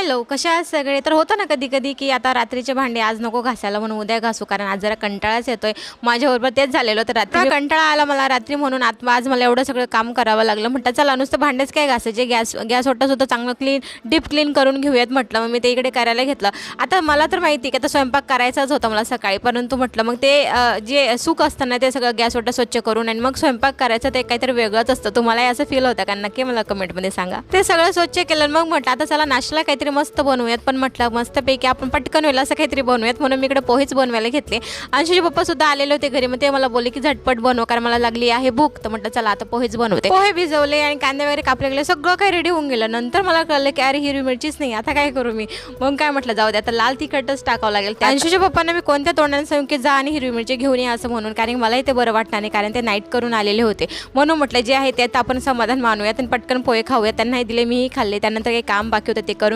Hello, कशा आहात सगळे? तर होतं ना कधी-कधी, की आता रात्रीचे भांडे आज नको घासायला म्हणून उद्या घासू, कारण आज जरा कंटाळाच येतोय. माझ्याबरोबर तेच झालेलं. तर रात्री कंटाळा आला मला रात्री म्हणून आज मला एवढं सगळं काम करावं लागलं. म्हटलं चला नुसतं भांडेच काय घासायचे, गॅस ओटा चांगलं डीप क्लीन करून घेऊयात म्हटलं. मग मी ते इकडे करायला घेतलं. आता मला तर माहिती आहे, की आता स्वयंपाक करायचाच होता मला सकाळी, परंतु म्हटलं मग ते जे सुख असतं ना, ते सगळं गॅस ओटा स्वच्छ करून आणि मग स्वयंपाक करायचं ते काहीतरी वेगळंच असतं. तुम्हालाही असं फील होतं का? नक्की मला कमेंटमध्ये सांगा. ते सगळं स्वच्छ केलं. मग म्हटलं आता चला नाश्त्याला काहीतरी मस्त बनवूयात, पण म्हटलं मस्तपैकी आपण पटकन होईल असं काहीतरी बनवूयात, म्हणून मी इकडे पोहेच बनवायला घेतले. अंशूचे पप्पा सुद्धा आलेले होते घरी. मग ते मला बोलले की झटपट बनव, कारण मला लागली आहे भूक. तर म्हटलं चला आता पोहेच बनवते. पोहे भिजवले आणि कांदे वगैरे कापले गेले, सगळं काही रेडी होऊन गेलं. नंतर मला कळलं की अरे हिरवी मिरचीच नाही, आता काय करू मी? मग काय म्हटलं जाऊ दे, आता लाल तिखटच टाकावं लागेल. अंशूच्या पप्पांना मी कोणत्या तोंडाने सांगू की जा आणि हिरवी मिरची घेऊन या असं म्हणून, कारण मलाही ते बरं वाटणार नाही, कारण ते नाईट करून आलेले होते. म्हणून म्हटलं जे आहे त्यात आपण समाधान मानूयात आणि पटकन पोहे खाऊयात. त्यांनाही दिले, मीही खाल्ले. त्यानंतर काही काम बाकी होतं ते करून